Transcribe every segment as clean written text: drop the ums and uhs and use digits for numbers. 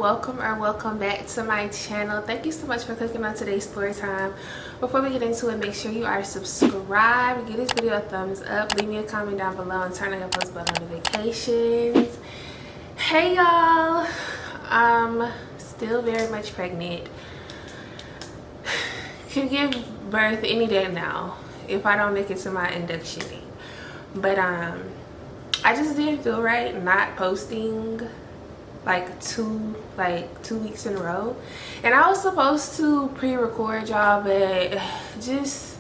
welcome or welcome back to my channel. Thank you so much for clicking on today's story time. Before we get into it, make sure you are subscribed, give this video a thumbs up, leave me a comment down below, and turn on your post bell notifications. Hey y'all, I'm still very much pregnant. Could give birth any day now if I don't make it to my induction date. But I just didn't feel right not posting like two weeks in a row, and I was supposed to pre-record y'all, but it's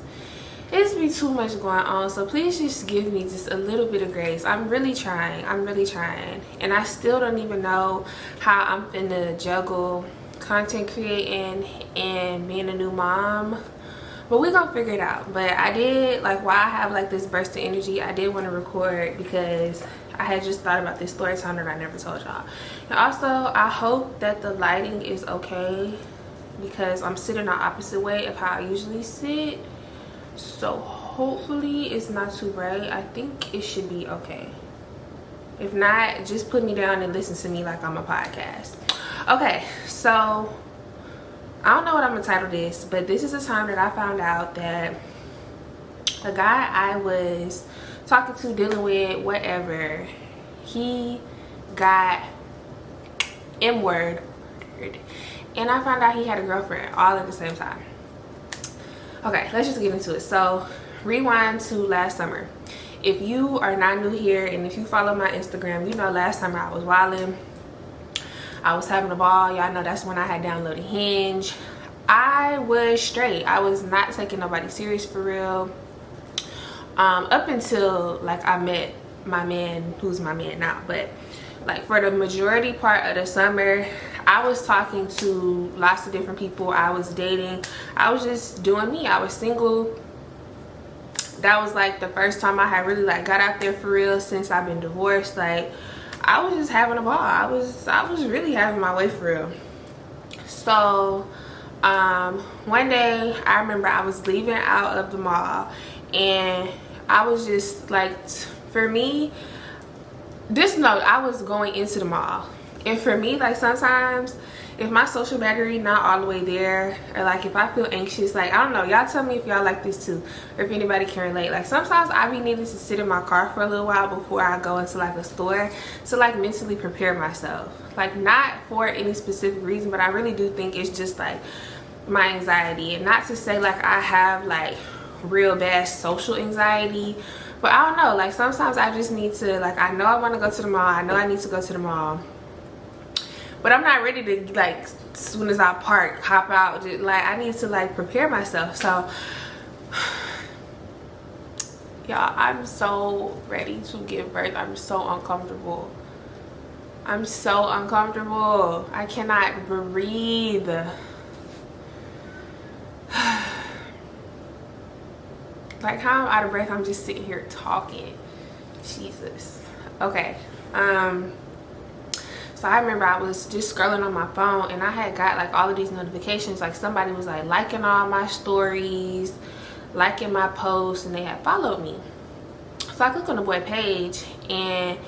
be too much going on, so please just give me just a little bit of grace. I'm really trying, and I still don't even know how I'm finna juggle content creating and being a new mom, but we're gonna figure it out. But I did, like, while I have like this burst of energy, I did want to record because I had just thought about this story time that I never told y'all. And also, I hope that the lighting is okay because I'm sitting the opposite way of how I usually sit. So hopefully it's not too bright. I think it should be okay. If not, just put me down and listen to me like I'm a podcast. Okay, so I don't know what I'm gonna title this, but this is the time that I found out that a guy I was talking to, dealing with, whatever, he got M-word, and I found out he had a girlfriend all at the same time. Okay, let's just get into it. So rewind to last summer. If you are not new here and if you follow my Instagram, you know last summer I was wilding. I was having a ball. Y'all know that's when I had downloaded Hinge. I was straight. I was not taking nobody serious for real. Up until like I met my man, who's my man now. But like for the majority part of the summer, I was talking to lots of different people. I was dating. I was just doing me. I was single. That was like the first time I had really like got out there for real since I've been divorced. Like I was just having a ball. I was really having my way for real. So one day I remember I was leaving out of the mall, and I was just like, for me, I was going into the mall, and for me, like, sometimes if my social battery not all the way there, or like if I feel anxious, like, I don't know, y'all tell me if y'all like this too, or if anybody can relate. Like sometimes I be needing to sit in my car for a little while before I go into like a store to like mentally prepare myself. Like not for any specific reason, but I really do think it's just like my anxiety. And not to say like I have like real bad social anxiety, but I don't know, like sometimes I just need to, like, I know I want to go to the mall, I know I need to go to the mall, but I'm not ready to, like, as soon as I park, hop out. Just, like, I need to, like, prepare myself. So y'all, I'm so ready to give birth. I'm so uncomfortable. I'm so uncomfortable. I cannot breathe. Like, how I'm out of breath, I'm just sitting here talking. Jesus. Okay. So I remember I was just scrolling on my phone, and I had got like all of these notifications. Like somebody was like liking all my stories, liking my posts, and they had followed me. So I clicked on the boy page, and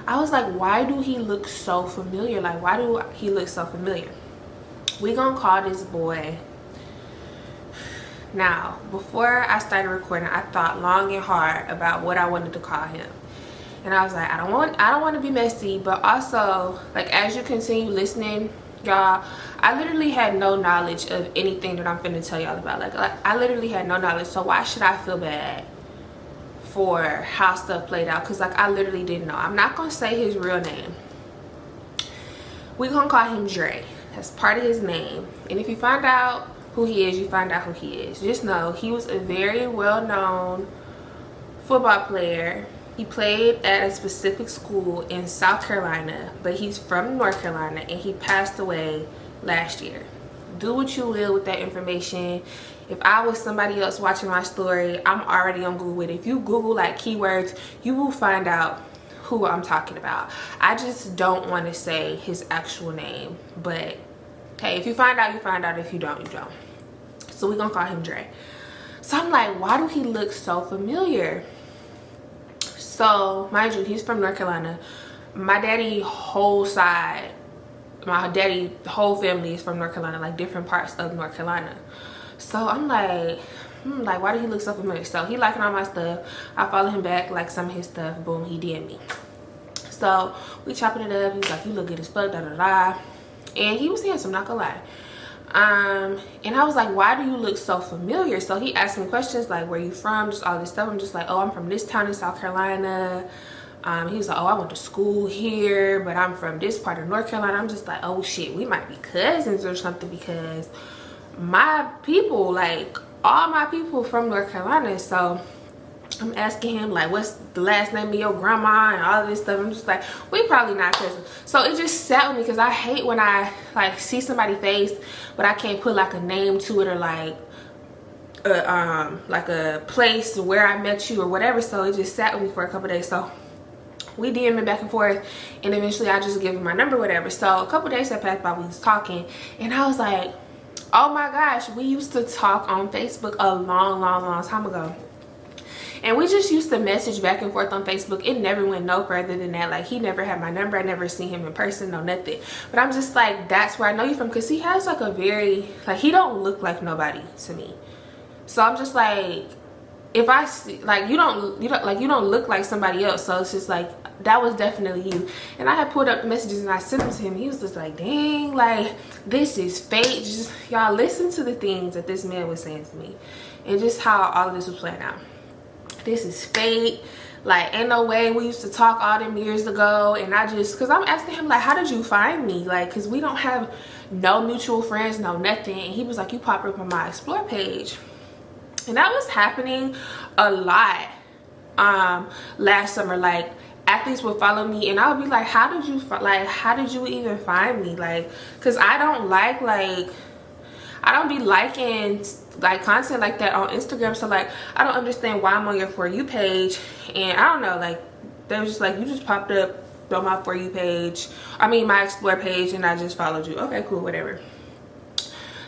I was like, why do he look so familiar? Like, why do he look so familiar? We gonna call this boy. Now, before I started recording, I thought long and hard about what I wanted to call him. And I was like, I don't want to be messy, but also, like, as you continue listening, y'all, I literally had no knowledge of anything that I'm finna tell y'all about. Like I literally had no knowledge, so why should I feel bad for how stuff played out? Because, like, I literally didn't know. I'm not gonna say his real name. We're gonna call him Dre. That's part of his name. And if you find out who he is, you find out who he is. Just know he was a very well-known football player. He played at a specific school in South Carolina, but he's from North Carolina, and he passed away last year. Do what you will with that information. If I was somebody else watching my story, I'm already on Google it. If you Google like keywords, you will find out who I'm talking about. I just don't want to say his actual name, but hey, if you find out, you find out. If you don't, you don't. So we're gonna call him Dre. So I'm like, why do he look so familiar? So mind you, he's from North Carolina. My daddy whole side my daddy, the whole family is from North Carolina, like different parts of North Carolina. So I'm like, like, why do he look so familiar? So he liking all my stuff. I follow him back, like some of his stuff. Boom, he DM me. So we chopping it up. He's like, you look good as fuck, da da da. And he was handsome, not gonna lie. And I was like, why do you look so familiar? So he asked me questions like, where you from, just all this stuff. I'm just like, oh, I'm from this town in South Carolina. He was like, oh, I went to school here, but I'm from this part of North Carolina. I'm just like, oh shit, we might be cousins or something, because my people, like all my people from North Carolina. So I'm asking him like, what's the last name of your grandma and all of this stuff. I'm just like, we probably not cousins. So it just sat with me, because I hate when I like see somebody's face but I can't put like a name to it, or like a place where I met you or whatever. So it just sat with me for a couple days. So we DM'd back and forth, and eventually I just gave him my number, whatever. So a couple days that passed by, we was talking, and I was like, oh my gosh, we used to talk on Facebook a long time ago. And we just used to message back and forth on Facebook. It never went no further than that. Like, he never had my number. I never seen him in person, no nothing. But I'm just like, that's where I know you from, because he has like a very, like, he don't look like nobody to me. So I'm just like, if I see, like, you don't look like somebody else. So it's just like, that was definitely you. And I had pulled up the messages and I sent them to him. He was just like, dang, like, this is fate. Just, y'all listen to the things that this man was saying to me, and just how all of this was playing out. This is fate. Like, ain't no way. We used to talk all them years ago. And I just, because I'm asking him, like, how did you find me? Like, because we don't have no mutual friends, no nothing. And he was like, you popped up on my Explore page. And that was happening a lot last summer. Like, athletes would follow me, and I would be like, how did you even find me? Like, because I don't I don't be liking like content like that on Instagram. So like, I don't understand why I'm on your For You page. And I don't know, like, they were just like, you just popped up on my For You page, I mean my Explore page, and I just followed you. Okay, cool, whatever.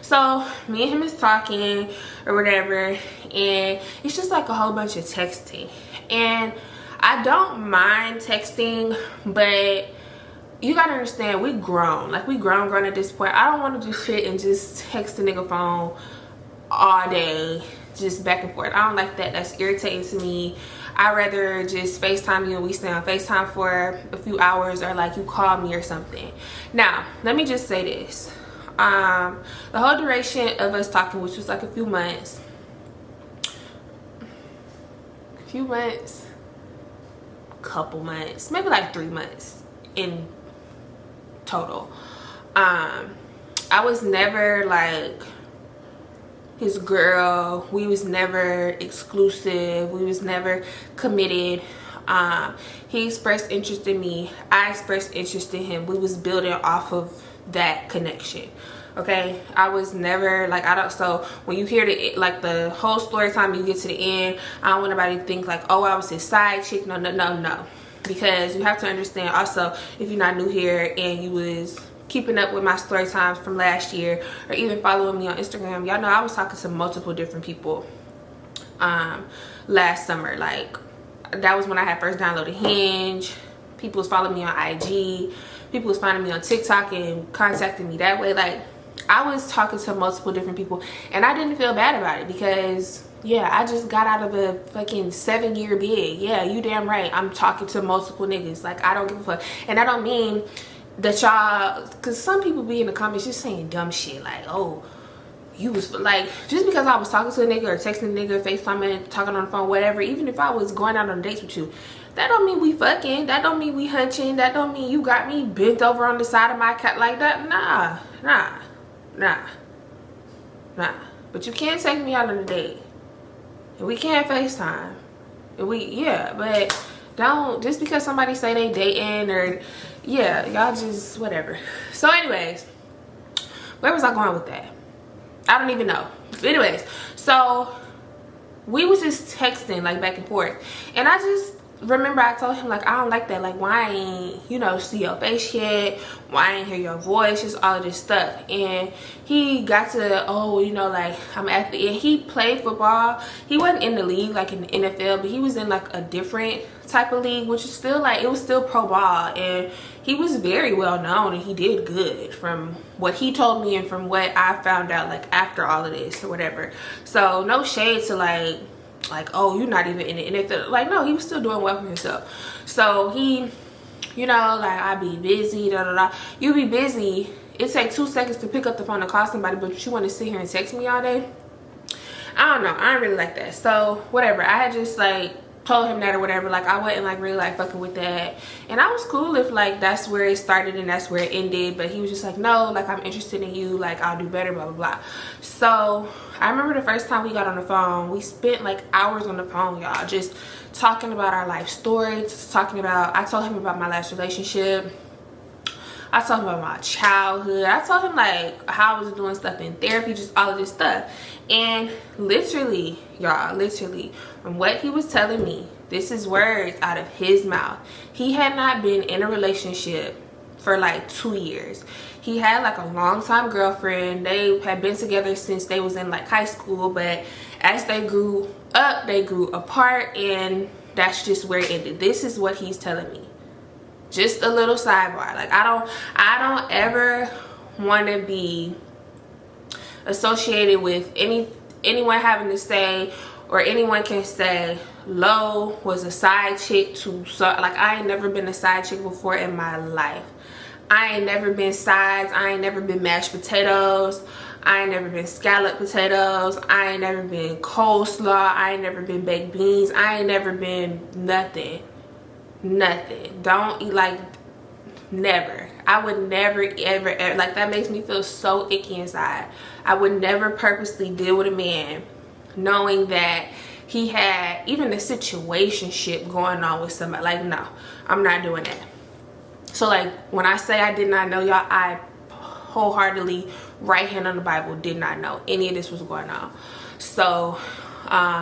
So me and him is talking or whatever, and it's just like a whole bunch of texting. And I don't mind texting, but you gotta understand, we grown. Like, we grown at this point. I don't want to do shit and just text a nigga phone all day, just back and forth. I don't like that. That's irritating to me. I'd rather just FaceTime you and we stay on FaceTime for a few hours, or like you call me or something. Now, let me just say this. The whole duration of us talking, which was like a few months, couple months, maybe like 3 months in total. I was never like his girl. We was never exclusive. We was never committed. He expressed interest in me. I expressed interest in him. We was building off of that connection. Okay, I was never like, I don't, so when you hear the whole story time, you get to the end, I don't want anybody to think like, oh, I was his side chick. No, because you have to understand also, if you're not new here and you was keeping up with my story times from last year, or even following me on Instagram, y'all know I was talking to multiple different people last summer. Like, that was when I had first downloaded Hinge. People was following me on IG. People was finding me on TikTok and contacting me that way. Like, I was talking to multiple different people, and I didn't feel bad about it, because yeah, I just got out of a fucking 7-year bid. Yeah, you damn right, I'm talking to multiple niggas. Like, I don't give a fuck. And I don't mean that y'all, because some people be in the comments just saying dumb shit like, oh, you was like, just because I was talking to a nigga or texting a nigga, FaceTiming, talking on the phone, whatever, even if I was going out on dates with you, that don't mean we fucking. That don't mean we hunching. That don't mean you got me bent over on the side of my cat like that. Nah. But you can't take me out on a date, and we can't FaceTime, and but don't, just because somebody say they dating, or yeah, y'all just whatever. So anyways, where was I going with that? I don't even know. Anyways, so we was just texting like back and forth, and I just remember I told him like, I don't like that, like why I ain't, you know, see your face yet, why I ain't hear your voice, just all of this stuff. And he got to, oh, you know, like I'm at the end. He played football. He wasn't in the league like in the NFL, but he was in like a different type of league, which is still like, it was still pro ball, and he was very well known and he did good from what he told me and from what I found out like after all of this or whatever. So no shade to like, oh, you're not even in the NFL. Like, no, he was still doing well for himself. So he, you know, like, I be busy, da da da. You be busy. It takes 2 seconds to pick up the phone and call somebody, but you want to sit here and text me all day? I don't know. I ain't really like that. So whatever. I had just like told him that or whatever. Like, I wasn't like really like fucking with that, and I was cool if like that's where it started and that's where it ended. But he was just like, no, like I'm interested in you, like I'll do better, blah blah blah. So I remember the first time we got on the phone, we spent like hours on the phone, y'all, just talking about our life story, just talking about, I told him about my last relationship, I told him about my childhood, I told him like how I was doing stuff in therapy, just all of this stuff. And literally, y'all, literally from what he was telling me, this is words out of his mouth, he had not been in a relationship for like 2 years. He had like a long time girlfriend. They had been together since they was in like high school, but as they grew up, they grew apart, and that's just where it ended. This is what he's telling me. Just a little sidebar. Like, I don't ever want to be associated with anyone having to say, or anyone can say Lo was a side chick to, so like I ain't never been a side chick before in my life. I ain't never been sides. I ain't never been mashed potatoes. I ain't never been scalloped potatoes. I ain't never been coleslaw. I ain't never been baked beans. I ain't never been nothing. Nothing. Don't eat, like, never. I would never ever like, that makes me feel so icky inside. I would never purposely deal with a man knowing that he had even a situationship going on with somebody. Like, no, I'm not doing that. So like when I say I did not know, y'all, I wholeheartedly, right hand on the Bible, did not know any of this was going on. So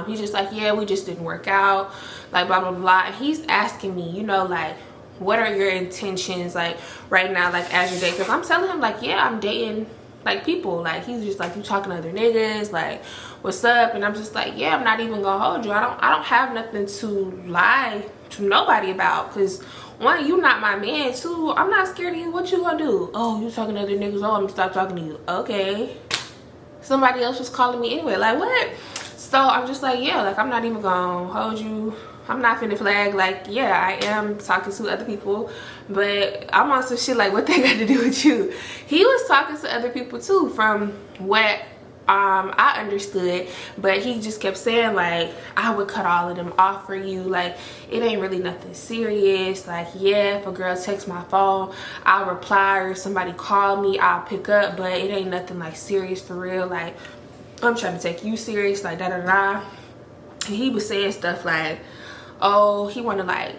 he's just like, yeah, we just didn't work out, like blah blah blah. And he's asking me, you know, like, what are your intentions like right now, like as your date? Because I'm telling him like, yeah, I'm dating like people. Like, he's just like, you talking to other niggas, like what's up? And I'm just like, yeah, I'm not even gonna hold you. I don't have nothing to lie to nobody about, because one, you not my man. Two, I'm not scared of you. What you gonna do? Oh, you talking to other niggas? Oh, I'm gonna stop talking to you. Okay, somebody else was calling me anyway. Like, what? So I'm just like, yeah, like I'm not even gonna hold you. I'm not finna flag. Like, yeah, I am talking to other people, but I'm on some shit like, what they got to do with you? He was talking to other people too, from what I understood, but he just kept saying like, I would cut all of them off for you, like it ain't really nothing serious. Like, yeah, if a girl texts my phone, I'll reply, or if somebody call me, I'll pick up, but it ain't nothing like serious for real. Like, I'm trying to take you serious, like da da da. And he was saying stuff like, oh, he want to like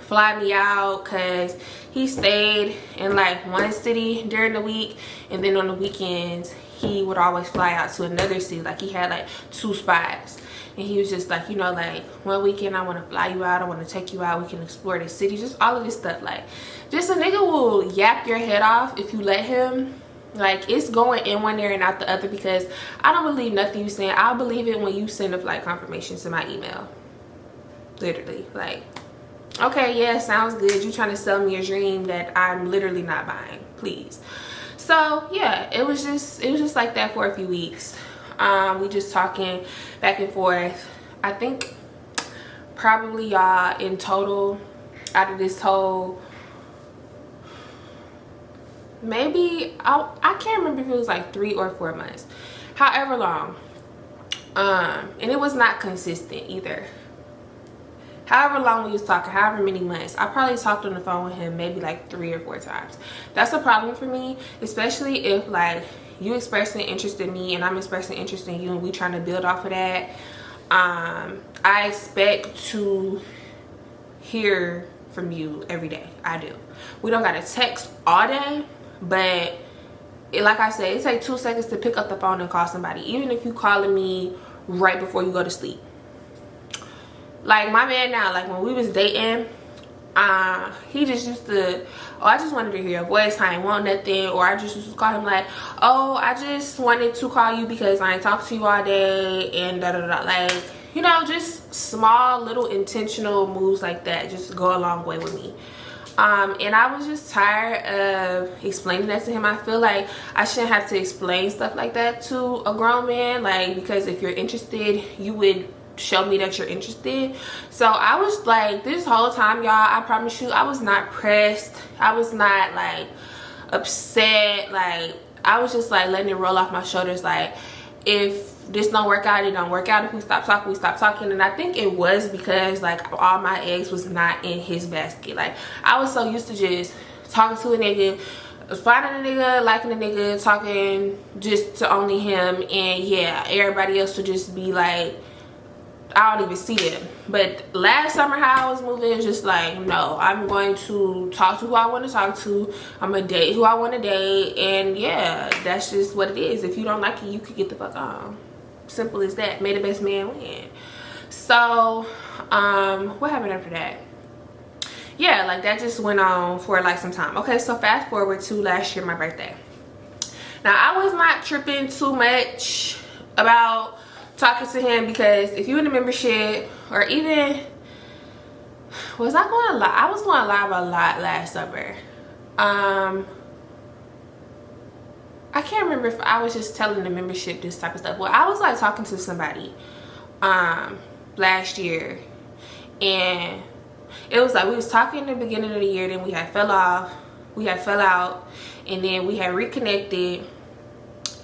fly me out because he stayed in like one city during the week, and then on the weekends he would always fly out to another city. Like, he had like 2 spots, and he was just like, you know, like one weekend I want to fly you out, I want to take you out, we can explore the city, just all of this stuff. Like, just a nigga will yap your head off if you let him. Like, it's going in one ear and out the other, because I don't believe nothing you saying. I'll believe it when you send a flight confirmation to my email. Literally, like, okay, yeah, sounds good. You trying to sell me a dream that I'm literally not buying, please. So yeah, it was just like that for a few weeks. We just talking back and forth. I think probably, y'all, in total, out of this whole, maybe I can't remember if it was like 3 or 4 months, however long, and it was not consistent either. However long we was talking, however many months, I probably talked on the phone with him maybe like 3 or 4 times. That's a problem for me, especially if like you expressing interest in me and I'm expressing interest in you, and we trying to build off of that. I expect to hear from you every day. I do. We don't gotta text all day, but like I said, it takes 2 seconds to pick up the phone and call somebody, even if you calling me right before you go to sleep. Like my man now, like when we was dating, he just used to, oh, I just wanted to hear your voice, I ain't want nothing. Or I just used to call him like, oh, I just wanted to call you because I ain't talked to you all day, and da da da. Like, you know, just small little intentional moves like that just go a long way with me. And I was just tired of explaining that to him. I feel like I shouldn't have to explain stuff like that to a grown man, like, because if you're interested, you would show me that you're interested. So I was like, this whole time, y'all, I promise you, I was not pressed, I was not like upset. Like, I was just like letting it roll off my shoulders. Like, if this don't work out, it don't work out. If we stop talking, we stop talking. And I think it was because like all my eggs was not in his basket. Like, I was so used to just talking to a nigga, finding a nigga, liking a nigga, talking just to only him, and yeah, everybody else would just be like, I don't even see them. But last summer, how I was moving is just like, no, I'm going to talk to who I want to talk to. I'm gonna date who I want to date, and yeah, that's just what it is. If you don't like it, you could get the fuck on. Simple as that. May the best man win. So what happened after that? Yeah, like that just went on for like some time. Okay, so fast forward to last year, my birthday. Now, I was not tripping too much about talking to him, because if you in the membership, or even, was I going live? I was going live a lot last summer. I can't remember if I was just telling the membership this type of stuff. Well, I was like talking to somebody last year, and it was like we was talking in the beginning of the year, then we had fell out, and then we had reconnected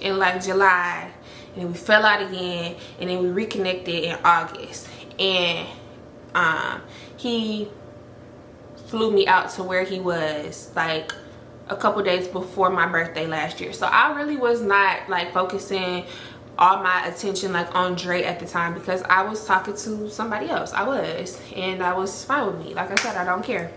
in like July, and then we fell out again, and then we reconnected in August. And he flew me out to where he was like a couple days before my birthday last year. So I really was not like focusing all my attention like on Dre at the time, because I was talking to somebody else. I was, and that was fine with me. Like I said, I don't care.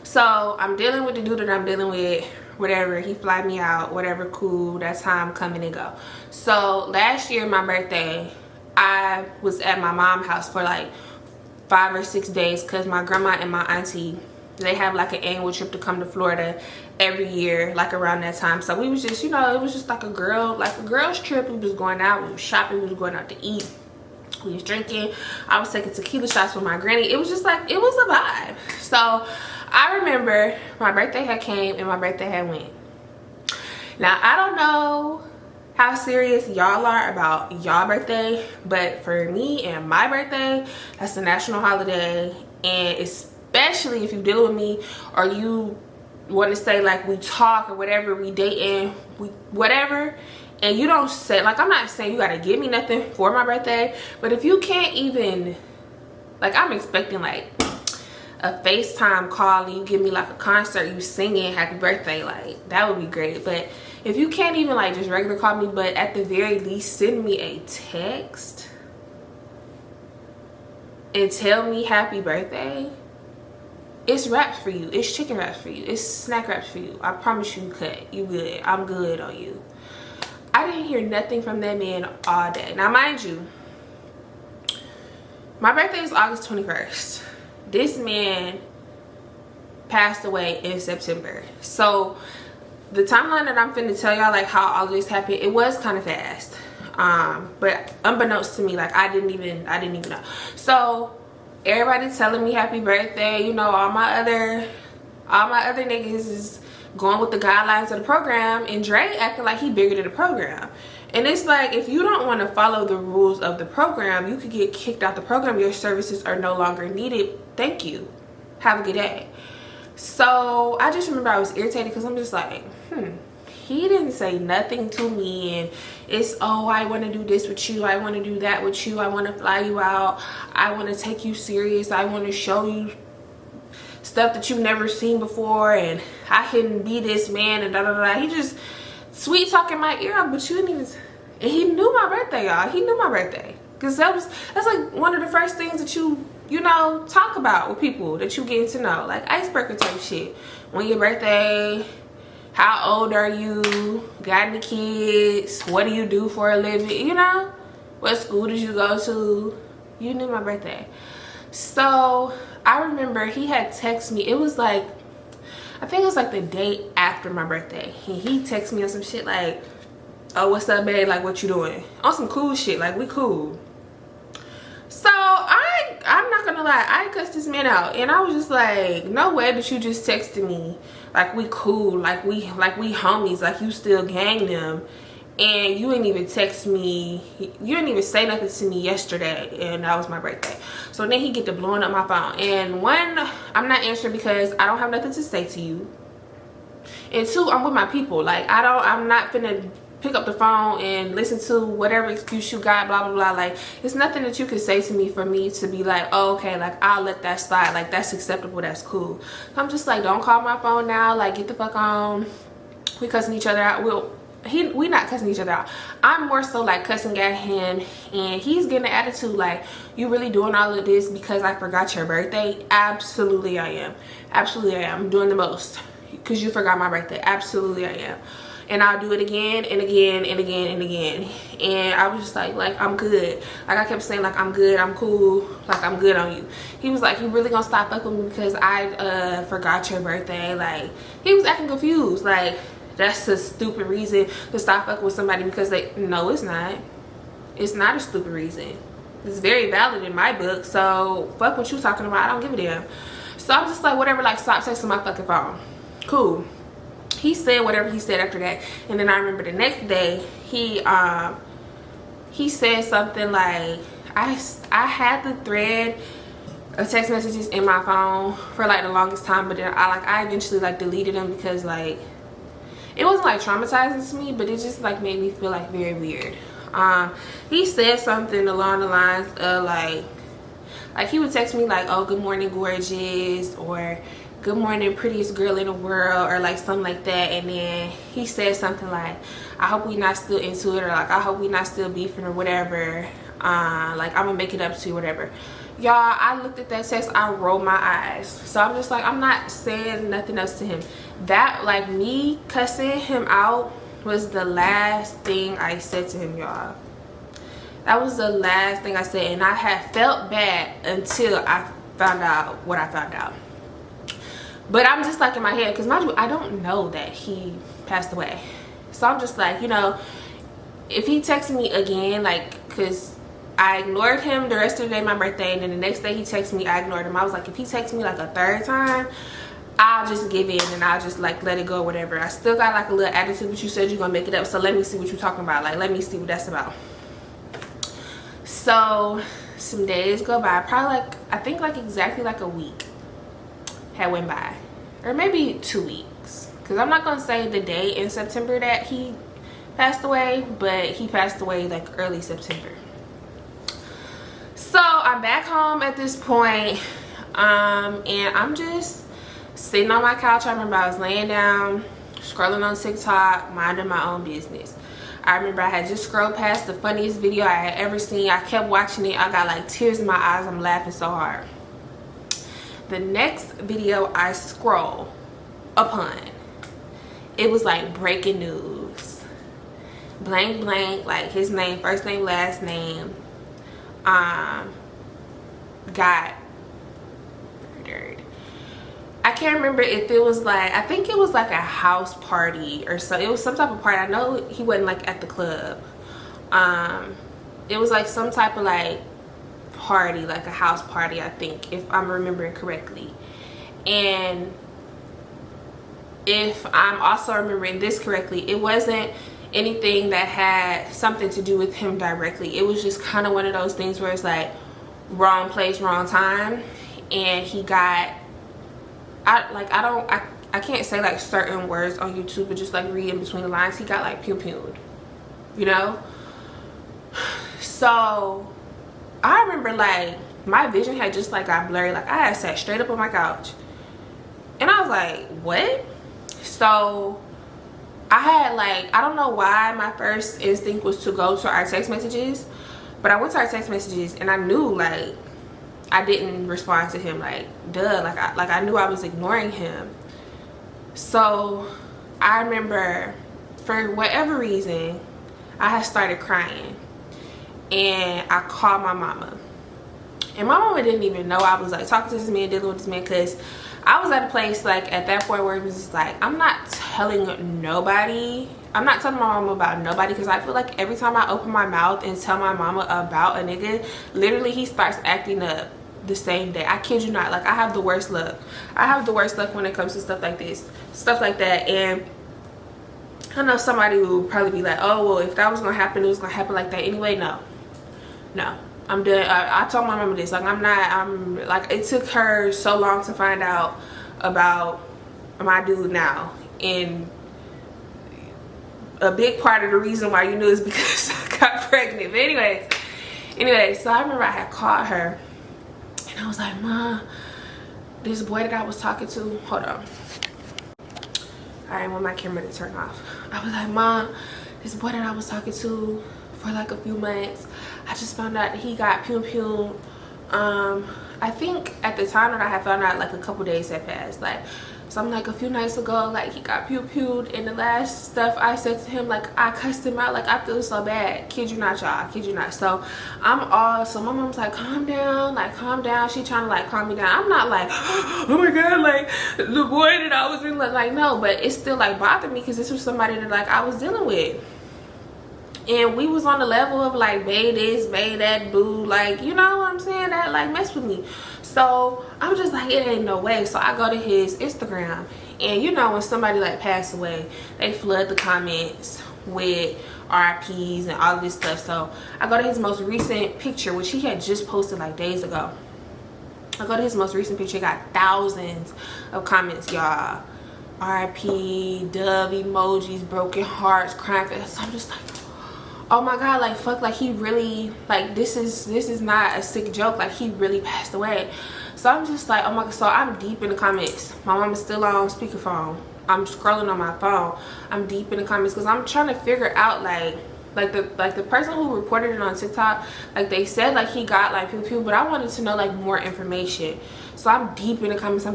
So I'm dealing with the dude that I'm dealing with, whatever, he fly me out, whatever, cool, that's how I'm coming and go. So last year, my birthday, I was at my mom's house for like 5 or 6 days, because my grandma and my auntie, they have like an annual trip to come to Florida every year, like around that time. So we was just, you know, it was just like a girl's trip. We was going out, we was shopping, we was going out to eat, we was drinking. I was taking tequila shots with my granny. It was just like, it was a vibe. So I remember my birthday had came and my birthday had went. Now, I don't know how serious y'all are about y'all birthday, but for me and my birthday, that's a national holiday. And especially if you deal with me, or you want to say like we talk or whatever, we dating, we whatever, and you don't say, like, I'm not saying you gotta give me nothing for my birthday, but if you can't even, like, I'm expecting like a FaceTime call and you give me like a concert, you singing happy birthday, like that would be great. But if you can't even like just regular call me, but at the very least send me a text and tell me happy birthday, it's wraps for you, it's chicken wraps for you, it's snack wraps for you. I promise you, you good, I'm good on you. I didn't hear nothing from that man all day. Now mind you, my birthday is August 21st. This man passed away in September. So the timeline that I'm finna tell y'all, like how all this happened, it was kind of fast. But unbeknownst to me, like I didn't even know. So everybody telling me happy birthday, you know, all my other niggas is going with the guidelines of the program, and Dre acting like he bigger than the program. And it's like, if you don't want to follow the rules of the program, you could get kicked out the program. Your services are no longer needed. Thank you. Have a good day. So I just remember I was irritated, because I'm just like, he didn't say nothing to me, and it's, oh, I want to do this with you, I want to do that with you, I want to fly you out, I want to take you serious, I want to show you stuff that you've never seen before, and I can be this man, and da da da. He just sweet talking my ear off, but you didn't even. And he knew my birthday, y'all. He knew my birthday, because that's like one of the first things that you know, talk about with people that you get to know, like icebreaker type shit. When your birthday, how old are you, got any kids, what do you do for a living, you know, what school did you go to, You knew my birthday. So I remember he had texted me. It was like, I think it was like the day after my birthday. He texted me on some shit like, oh, what's up, babe? Like, what you doing? On some cool shit. Like, we cool. So I'm not gonna lie, I cussed this man out, and I was just like, no way that you just texted me like we cool, like we homies, like you still gang them, and you didn't even text me, you didn't even say nothing to me yesterday, and that was my birthday. So then he get to blowing up my phone, and one, I'm not answering because I don't have nothing to say to you, and two, I'm with my people. Like, I'm not finna pick up the phone and listen to whatever excuse you got, blah blah blah. Like, it's nothing that you can say to me for me to be like, oh, okay, like I'll let that slide, like that's acceptable, that's cool. So I'm just like, don't call my phone now, like get the fuck on. We cussing each other out. We not cussing each other out. I'm more so like cussing at him, and he's getting an attitude like, you really doing all of this because I forgot your birthday? Absolutely I am. Absolutely I am. I'm doing the most because you forgot my birthday. Absolutely I am. And I'll do it again and again and again and again. And I was just like I'm good. Like I kept saying like, I'm good, I'm cool, like I'm good on you. He was like, you really gonna stop fucking with me because I forgot your birthday? Like, he was acting confused. Like, that's a stupid reason to stop fucking with somebody because they, no, it's not. It's not a stupid reason. It's very valid in my book. So fuck what you talking about, I don't give a damn. So I'm just like, whatever, like stop texting my fucking phone. Cool. He said whatever he said after that, and then I remember the next day he said something like, I had the thread of text messages in my phone for like the longest time, but then I eventually like deleted them because like it wasn't like traumatizing to me, but it just like made me feel like very weird. He said something along the lines of like he would text me like, oh, good morning gorgeous, or good morning prettiest girl in the world, or like something like that. And then he said something like, I hope we not still into it, or like I hope we not still beefing or whatever, like I'm gonna make it up to you, whatever. Y'all, I looked at that text, I rolled my eyes. So I'm just like, I'm not saying nothing else to him. That, like, me cussing him out was the last thing I said to him, y'all. That was the last thing I said, and I had felt bad until I found out what I found out. But I'm just like in my head, because mind you, I don't know that he passed away. So I'm just like, you know, if he texted me again, like, because I ignored him the rest of the day, my birthday, and then the next day he texted me, I ignored him. I was like, if he texts me like a third time, I'll just give in and I'll just like let it go, whatever. I still got like a little attitude, but you said you're gonna make it up, so let me see what you're talking about. Like, let me see what that's about. So some days go by, probably like, I think like exactly like a week had went by, or maybe 2 weeks, because I'm not gonna say the day in September that he passed away, but he passed away like early September. So I'm back home at this point, and I'm just sitting on my couch. I remember I was laying down scrolling on TikTok, minding my own business. I remember I had just scrolled past the funniest video I had ever seen. I kept watching it. I got like tears in my eyes. I'm laughing so hard. The next video I scroll upon, it was like breaking news, blank blank, like his name, first name, last name, got murdered. I can't remember if it was like, I think it was like a house party or so. It was some type of party. I know he wasn't like at the club. It was like some type of like party, like a house party, I think, if I'm remembering correctly. And if I'm also remembering this correctly, it wasn't anything that had something to do with him directly. It was just kind of one of those things where it's like wrong place, wrong time, and he got, I can't say like certain words on YouTube, but just like reading between the lines, he got like pew-pewed, you know. So I remember like my vision had just like got blurry. Like I had sat straight up on my couch and I was like, what? So I had like, I don't know why my first instinct was to go to our text messages, but I went to our text messages and I knew like I didn't respond to him, like duh, like I knew I was ignoring him. So I remember for whatever reason I had started crying, and I called my mama, And my mama didn't even know I was like talking to this man, dealing with this man, because I was at a place like at that point where it was just like, I'm not telling nobody. I'm not telling my mama about nobody, because I feel like every time I open my mouth and tell my mama about a nigga, literally he starts acting up the same day. I kid you not. Like, I have the worst luck. I have the worst luck when it comes to stuff like this, stuff like that. And I know somebody will probably be like, oh, well, if that was gonna happen, it was gonna happen like that anyway. No, I'm done. I told my mama this. Like, I'm like, it took her so long to find out about my dude now, and a big part of the reason why you knew is because I got pregnant. But anyways, so I remember I had called her and I was like, Ma, this boy that I was talking to, hold on, I didn't want my camera to turn off. I was like, Ma, this boy that I was talking to for like a few months, I just found out that he got pew. I think at the time that I had found out, like a couple days had passed, like something like a few nights ago, like he got pewed. And the last stuff I said to him, like I cussed him out, like I feel so bad. Kid you not, y'all, kid you not. So so my mom's like, calm down, like calm down. She trying to like calm me down. I'm not like, oh my god, like the boy that I was in, like no, but it still like bothered me, because this was somebody that like I was dealing with. And we was on the level of like, bae this, bae that, boo, like, you know what I'm saying, that like mess with me. So I'm just like, it ain't no way. So I go to his Instagram, and you know when somebody like passed away, they flood the comments with RIPs and all of this stuff. So I go to his most recent picture, which he had just posted like days ago. I go to his most recent picture, got thousands of comments, y'all. RIP, dove emojis, broken hearts, crying. So I'm just like, oh my god, like fuck, like he really, like this is not a sick joke, like he really passed away. So I'm just like, oh my god. So I'm deep in the comments. My mom is still on speakerphone. I'm scrolling on my phone. I'm deep in the comments because I'm trying to figure out like the person who reported it on TikTok, like they said like he got like pew, but I wanted to know like more information. So I'm deep in the comments,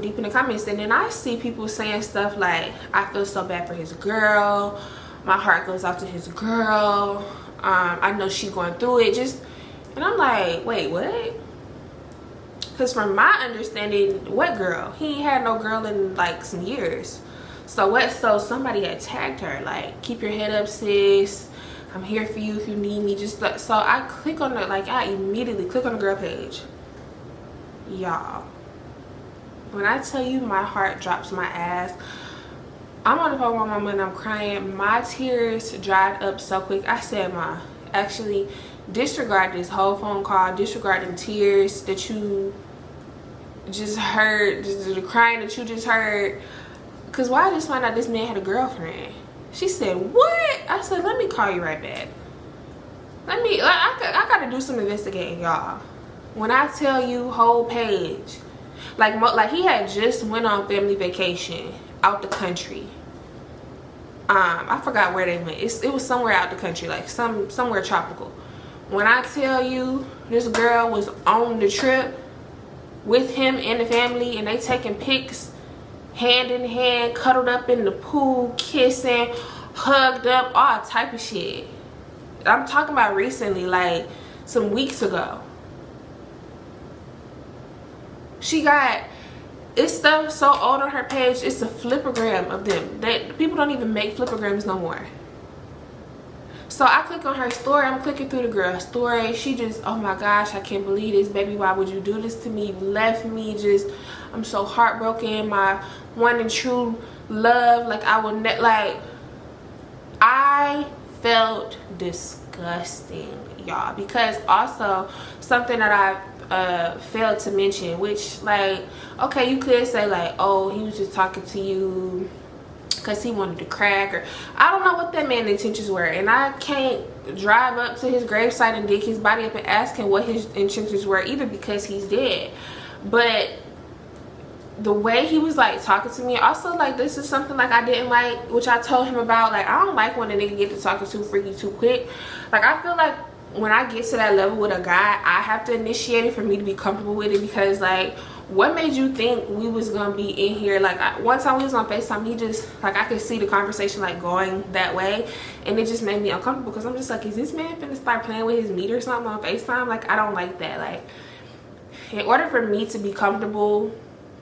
and then I see people saying stuff like, I feel so bad for his girl, my heart goes out to his girl, I know she going through it, just, and I'm like, wait, what? Because from my understanding, what girl? He ain't had no girl in like some years. So what? So somebody had tagged her like, keep your head up, sis, I'm here for you if you need me. Just like, so I click on it, like I immediately click on the girl page. Y'all, when I tell you my heart drops my ass, I'm on the phone with my mama and I'm crying. My tears dried up so quick. I said, Ma, actually disregard this whole phone call, disregard them tears that you just heard, the crying that you just heard, because why I just found out this man had a girlfriend. She said, what? I said, let me call you right back. I gotta do some investigating, y'all. When I tell you whole page, like he had just went on family vacation out the country. I forgot where they went. It was somewhere out the country, like somewhere tropical. When I tell you this girl was on the trip with him and the family, and they taking pics hand in hand, cuddled up in the pool, kissing, hugged up, all type of shit. I'm talking about recently, like some weeks ago. She got, it's stuff so old on her page, it's a flipogram of them. People don't even make flipograms no more. So I click on her story, I'm clicking through the girl's story. She just, oh my gosh, I can't believe this, baby, why would you do this to me? You left me, just, I'm so heartbroken, my one and true love, like I will like, I felt disgusting, y'all, because also something that I failed to mention, which, like, okay, you could say like, oh, he was just talking to you because he wanted to crack, or I don't know what that man's intentions were, and I can't drive up to his gravesite and dig his body up and ask him what his intentions were either, because he's dead. But the way he was like talking to me, also like, this is something like I didn't like, which I told him about. Like, I don't like when a nigga get to talking too freaky too quick. Like, I feel like when I get to that level with a guy, I have to initiate it for me to be comfortable with it, because like, what made you think we was gonna be in here? Like, one time we was on FaceTime, he just, like, I could see the conversation like going that way, and it just made me uncomfortable, because I'm just like, is this man finna start playing with his meat or something on FaceTime? Like, I don't like that. Like, in order for me to be comfortable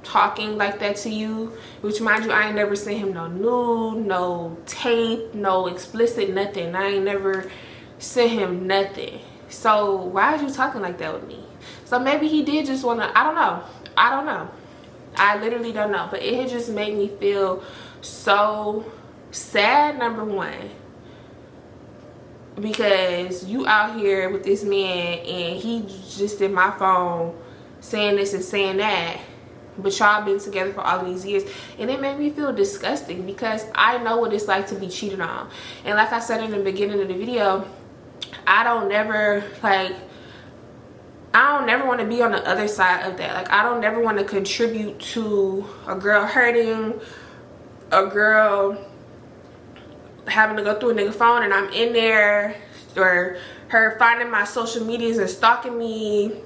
talking like that to you, which mind you, I ain't never sent him no nude, no tape, no explicit nothing. I ain't never sent him nothing. So why are you talking like that with me? So maybe he did just want to, I don't know. I literally don't know. But it had just made me feel so sad, number one, because you out here with this man and he just in my phone saying this and saying that, but y'all been together for all these years. And it made me feel disgusting because I know what it's like to be cheated on. And like I said in the beginning of the video, I don't never want to be on the other side of that. Like, I don't never want to contribute to a girl hurting, a girl having to go through a nigga phone and I'm in there, or her finding my social medias and stalking me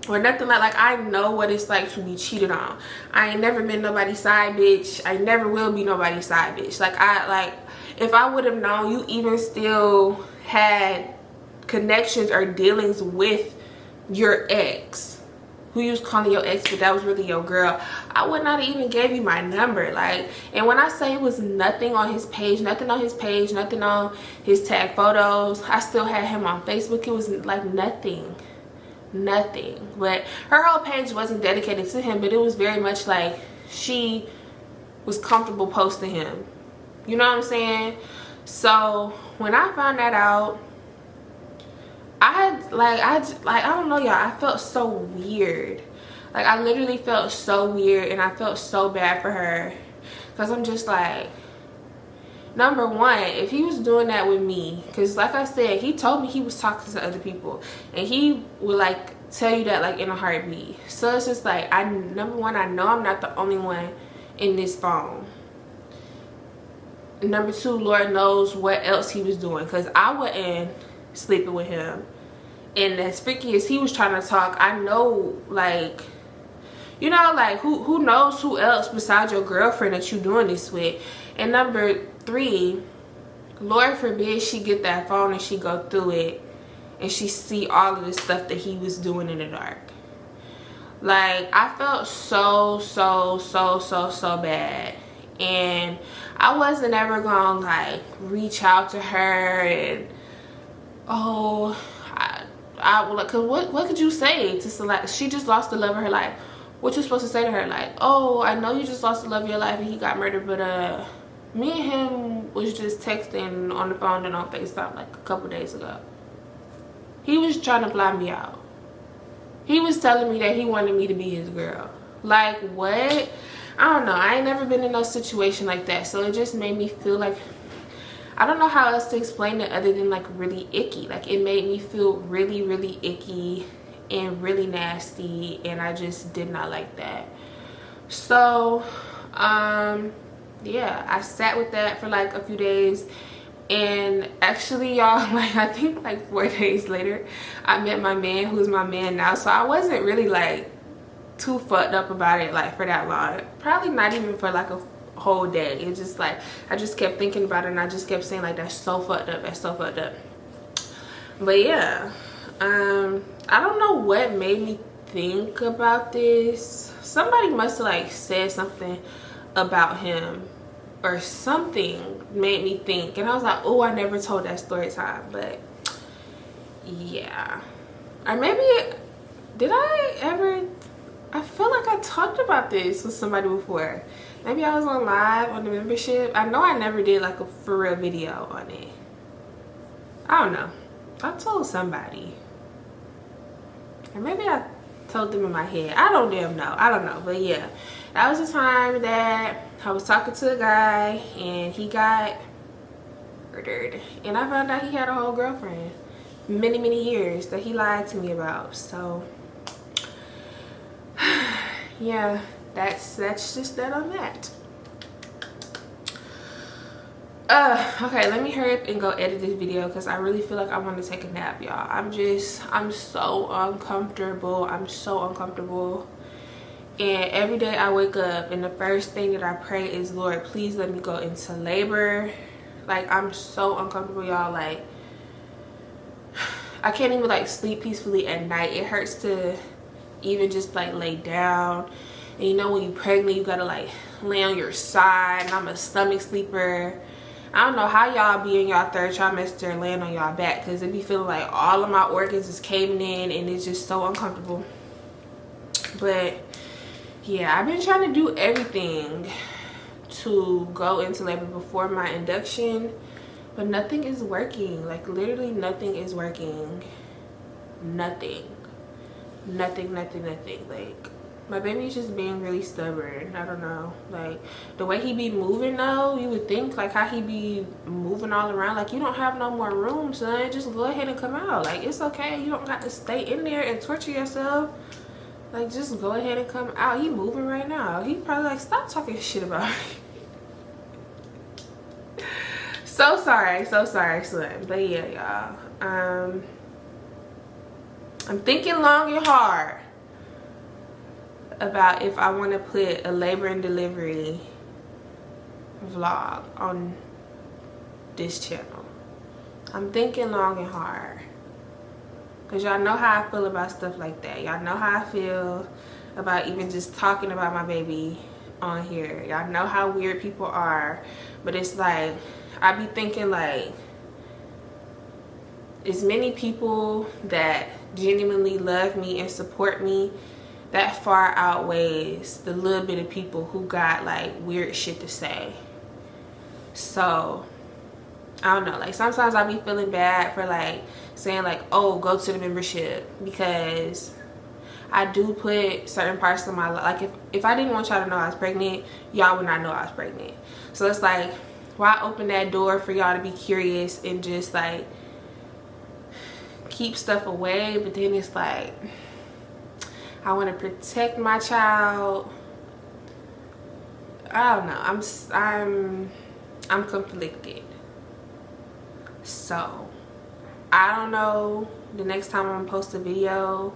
or nothing. Like I know what it's like to be cheated on. I ain't never been nobody's side bitch. I never will be nobody's side bitch. Like if I would have known you even still had connections or dealings with your ex, who you was calling your ex but that was really your girl, I would not even gave you my number. Like, and when I say it was nothing on his page, nothing on his tag photos, I still had him on Facebook. It was like nothing. But her whole page wasn't dedicated to him, but it was very much like she was comfortable posting him, you know what I'm saying? So when I found that out, I don't know, y'all, I felt so weird. Like, I literally felt so weird and I felt so bad for her, because I'm just like, number one, if he was doing that with me, because like I said, he told me he was talking to other people and he would like tell you that like in a heartbeat. So it's just like, number one, I know I'm not the only one in this phone. Number two, Lord knows what else he was doing, because I wasn't sleeping with him. And as freaky as he was trying to talk, I know, like, you know, like who knows who else besides your girlfriend that you doing this with. And number three, Lord forbid she get that phone and she go through it and she see all of the stuff that he was doing in the dark. Like, I felt so bad. And I wasn't ever gonna like reach out to her and, oh, I like, cause what could you say to select? She just lost the love of her life. What you supposed to say to her? Like, oh, I know you just lost the love of your life and he got murdered, but me and him was just texting on the phone and on FaceTime like a couple days ago. He was trying to fly me out. He was telling me that he wanted me to be his girl. Like, what? I don't know. I ain't never been in no situation like that. So it just made me feel like, I don't know how else to explain it other than like really icky. Like, it made me feel really icky and really nasty, and I just did not like that. So yeah, I sat with that for like a few days, and actually, y'all, like, I think like 4 days later I met my man, who's my man now. So I wasn't really like too fucked up about it like for that long, probably not even for like a whole day. It's just like I just kept thinking about it and I just kept saying like, that's so fucked up, that's so fucked up. But yeah, I don't know what made me think about this. Somebody must have like said something about him or something made me think, and I was like, oh, I never told that story time. But yeah, or maybe did I ever? I feel like I talked about this with somebody before. Maybe I was on live on the membership. I know I never did like a for real video on it. I don't know. I told somebody, or maybe I told them in my head. I don't damn know. I don't know. But yeah, that was the time that I was talking to a guy and he got murdered, and I found out he had a whole girlfriend, many years, that he lied to me about. So yeah, that's just that on that. Okay, let me hurry up and go edit this video because I really feel like I want to take a nap, y'all. I'm so uncomfortable. I'm so uncomfortable. And every day I wake up and the first thing that I pray is, Lord, please let me go into labor. Like, I'm so uncomfortable, y'all. Like, I can't even like sleep peacefully at night. It hurts to even just like lay down. And you know when you're pregnant, you gotta like lay on your side, and I'm a stomach sleeper. I don't know how y'all be in y'all third trimester and laying on y'all back, because it be feeling like all of my organs is caving in and it's just so uncomfortable. But yeah, I've been trying to do everything to go into labor before my induction, but nothing is working. Like literally nothing is working. Nothing. Like my baby's just being really stubborn. I don't know, like the way he be moving though, you would think like how he be moving all around, like you don't have no more room, son, just go ahead and come out. Like it's okay, you don't got to stay in there and torture yourself. Like just go ahead and come out. He moving right now. He probably like, stop talking shit about me. So sorry, son. But yeah, y'all, I'm thinking long and hard about if I want to put a labor and delivery vlog on this channel. I'm thinking long and hard, because y'all know how I feel about stuff like that. Y'all know how I feel about even just talking about my baby on here. Y'all know how weird people are. But it's like, I be thinking like, as many people that genuinely love me and support me, that far outweighs the little bit of people who got like weird shit to say. So I don't know, like sometimes I be feeling bad for like saying like, oh, go to the membership, because I do put certain parts of my life, like if I didn't want y'all to know I was pregnant, y'all would not know I was pregnant. So it's like, why open that door for y'all to be curious and just like keep stuff away? But then it's like, I want to protect my child. I don't know, I'm conflicted. So I don't know the next time I'm gonna post a video,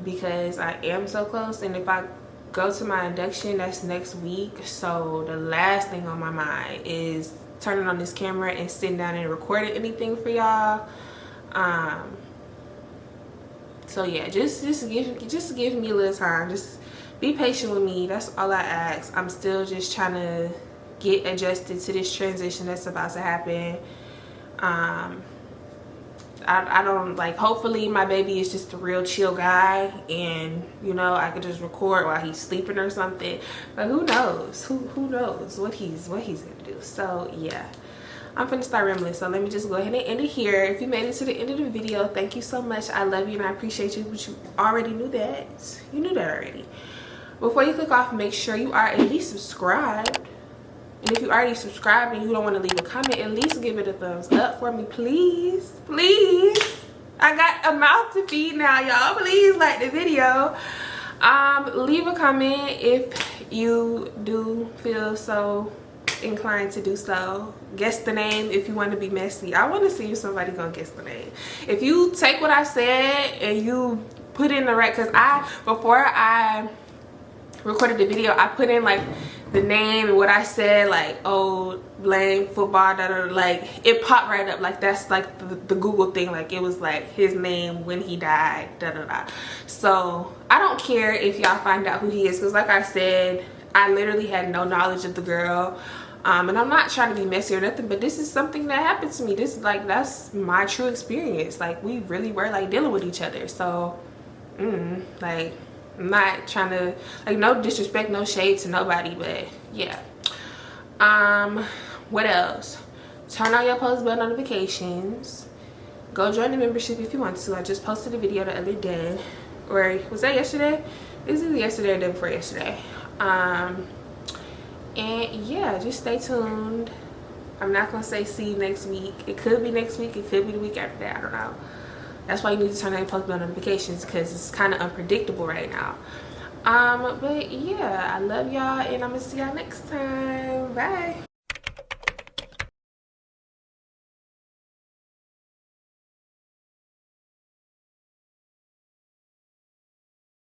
because I am so close, and if I go to my induction, that's next week. So the last thing on my mind is turning on this camera and sitting down and recording anything for y'all. So yeah, just give me a little time. Just be patient with me. That's all I ask. I'm still just trying to get adjusted to this transition that's about to happen. I don't like, hopefully my baby is just a real chill guy, and you know, I could just record while he's sleeping or something. But who knows? Who knows what he's gonna do? So yeah, I'm finna start rambling, so let me just go ahead and end it here. If you made it to the end of the video, thank you so much. I love you and I appreciate you, but you already knew that. You knew that already. Before you click off, make sure you are at least subscribed. And if you already subscribed and you don't want to leave a comment, at least give it a thumbs up for me, please. Please. I got a mouth to feed now, y'all. Please like the video. Leave a comment if you do feel so inclined to do so. Guess the name if you want to be messy. I want to see if somebody gonna guess the name. If you take what I said and you put in the right, because before I recorded the video, I put in like the name and what I said, like, oh, blank football, like it popped right up. Like that's like the Google thing, like it was like his name when he died, So I don't care if y'all find out who he is, because like I said, I literally had no knowledge of the girl. And I'm not trying to be messy or nothing, but this is something that happened to me. This is like, that's my true experience. Like we really were like dealing with each other. So like, I'm not trying to, like, no disrespect, no shade to nobody, but yeah. What else? Turn on your post bell notifications. Go join the membership if you want to. I just posted a video the other day, or was that yesterday? It was either yesterday or the day before yesterday. And yeah, just stay tuned. I'm not gonna say see you next week. It could be next week, it could be the week after that, I don't know. That's why you need to turn on your post bell notifications, because it's kind of unpredictable right now. But yeah, I love y'all, and I'm gonna see y'all next time. Bye.